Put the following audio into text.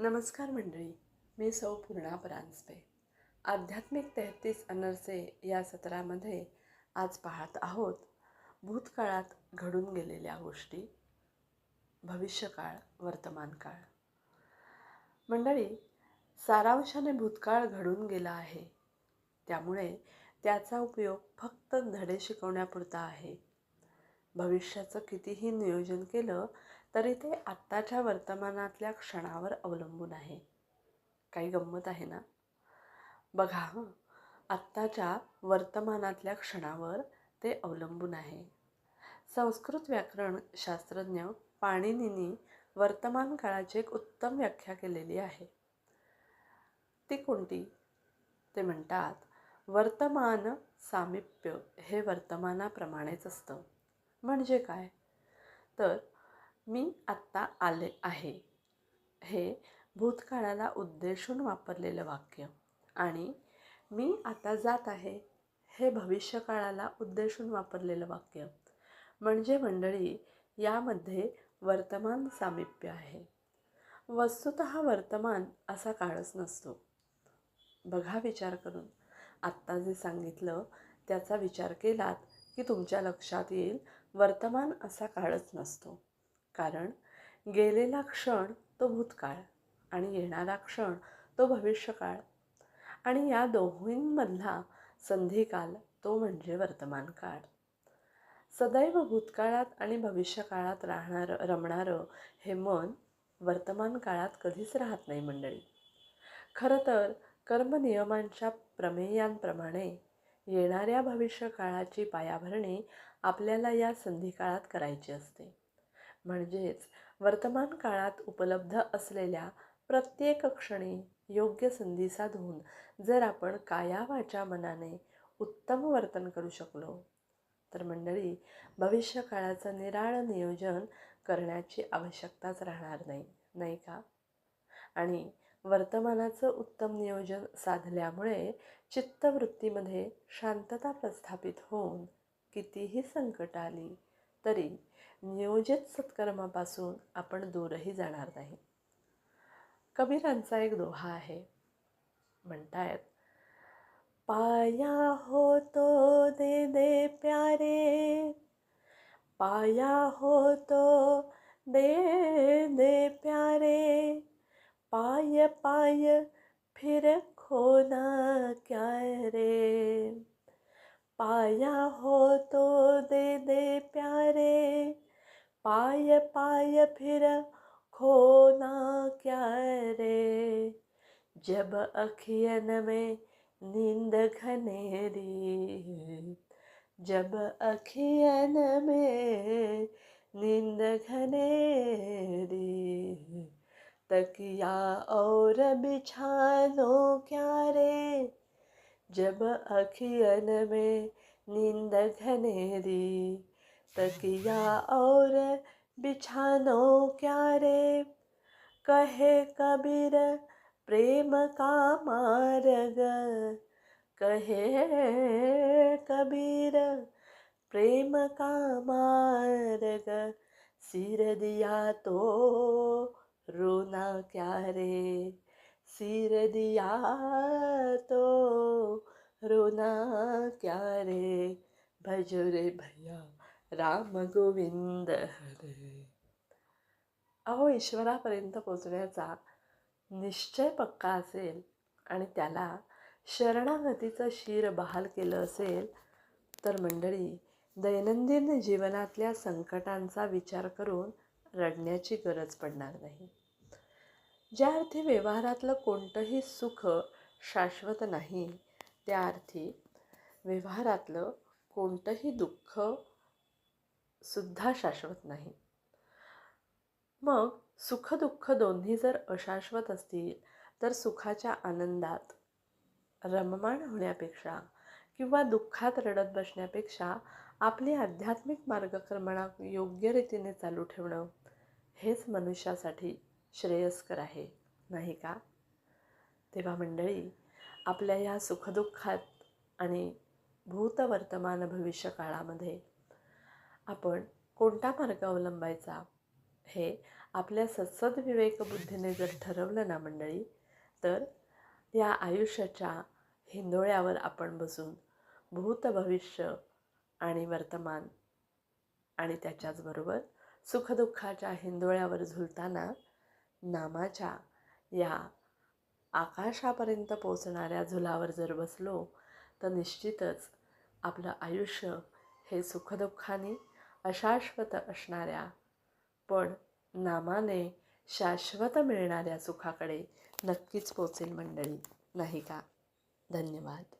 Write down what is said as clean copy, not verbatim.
नमस्कार मंडळी, मी सौ पूर्णा परांजपे. आध्यात्मिक 33 अनर्से या सत्रामध्ये आज पाहत आहोत भूतकाळात घडून गेलेल्या गोष्टी, भविष्यकाळ, वर्तमान काळ. मंडळी, सारांशाने भूतकाळ घडून गेला आहे, त्यामुळे त्याचा उपयोग फक्त धडे शिकवण्यापुरता आहे. भविष्याचं कितीही नियोजन केलं तरी ते आत्ताच्या वर्तमानातल्या क्षणावर अवलंबून आहे. काही गंमत आहे ना? बघा, आत्ताच्या वर्तमानातल्या क्षणावर ते अवलंबून आहे. संस्कृत व्याकरण शास्त्रज्ञ पाणिनींनी वर्तमान काळाची एक उत्तम व्याख्या केलेली आहे. ती कोणती? ते म्हणतात, वर्तमान सामिप्य हे वर्तमानाप्रमाणेच असतं. म्हणजे काय? तर मी आत्ता आले आहे हे भूतकाळाला उद्देशून वापरलेलं वाक्य आणि मी आता जात आहे हे भविष्यकाळाला उद्देशून वापरलेलं वाक्य. म्हणजे मंडळी, यामध्ये वर्तमान सामिप्य आहे. वस्तुतः वर्तमान असा काळच नसतो. बघा विचार करून, आत्ता जे सांगितलं त्याचा विचार केलात की तुमच्या लक्षात येईल वर्तमान असा काळच नसतो. कारण गेलेला क्षण तो भूतकाळ आणि येणारा क्षण तो भविष्यकाळ आणि या दोहोंमधला संधिकाल तो म्हणजे वर्तमान काळ. सदैव भूतकाळात आणि भविष्यकाळात रमणारं हे मन वर्तमान काळात कधीच राहत नाही मंडळी. खरं तर कर्मनियमांच्या प्रमेयांप्रमाणे येणाऱ्या भविष्यकाळाची पायाभरणी आपल्याला या संधिकाळात करायची असते. म्हणजेच वर्तमान काळात उपलब्ध असलेल्या प्रत्येक क्षणी योग्य संधी साधून जर आपण काया वाचा मनाने उत्तम वर्तन करू शकलो तर मंडळी, भविष्यकाळाचं निराळं नियोजन करण्याची आवश्यकताच राहणार नाही, नाही का? आणि वर्तमानाचं उत्तम नियोजन साधल्यामुळे चित्तवृत्तीमध्ये शांतता प्रस्थापित होऊन कितीही संकट आली तरी नियोजित सत्कर्मापासून आपण दूरही जाणार नाही. कबीरांचा एक दोहा आहे, म्हणतायत, पाया हो तो दे दे प्यारे, पाया हो तो दे दे प्यारे, पाय पाय फिर खोना क्या रे, पाया हो तो दे दे प्यारे, पाय पाय फिर खोना क्या रे, जब अखियन में नींद घनेरी, जब अखियन में नींद घनेरी, तकिया और बिछानो क्या रे, जब अखियन में नींद घनेरी, तकिया और बिछानो क्या रे, कहे कबीर प्रेम का मार्ग, कहे कबीर प्रेम का मार्ग, सिर दिया तो रोना क्या रे, सिर दिया तो रोना क्या रे, भजो रे भैया राम गोविंद हरे. अहो, ईश्वरापर्यंत पोचण्याचा निश्चय पक्का असेल आणि त्याला शरणागतीचं शीर बहाल केलं असेल तर मंडळी, दैनंदिन जीवनातल्या संकटांचा विचार करून रडण्याची गरज पडणार नाही. ज्या अर्थी व्यवहारातलं कोणतंही सुख शाश्वत नाही, त्या अर्थी व्यवहारातलं कोणतंही दुःख सुद्धा शाश्वत नाही. मग सुख दुःख दोन्ही जर अशाश्वत असतील तर सुखाच्या आनंदात रममाण होण्यापेक्षा किंवा दुःखात रडत बसण्यापेक्षा आपली आध्यात्मिक मार्गक्रमणा योग्य रीतीने चालू ठेवणं हेच मनुष्यासाठी श्रेयस्कर आहे, नाही का? तेव्हा मंडळी, आपल्या या सुखदुःखात आणि भूत वर्तमान भविष्य काळामध्ये आपण कोणता मार्ग अवलंबायचा हे आपल्या सद्सद्विवेक बुद्धीने जर ठरवलं ना मंडळी, तर या आयुष्याच्या हिंदोळ्यावर आपण बसून भूत, भविष्य आणि वर्तमान आणि त्याच्याचबरोबर सुखदुःखाच्या हिंदोळ्यावर झुलताना नामाच्या या आकाशापर्यंत पोचणाऱ्या झुलावर जर बसलो तर निश्चितच आपलं आयुष्य हे सुखदुःखाने अशाश्वत असणाऱ्या पण नामाने शाश्वत मिळणाऱ्या सुखाकडे नक्कीच पोचेल मंडळी, नाही का? धन्यवाद.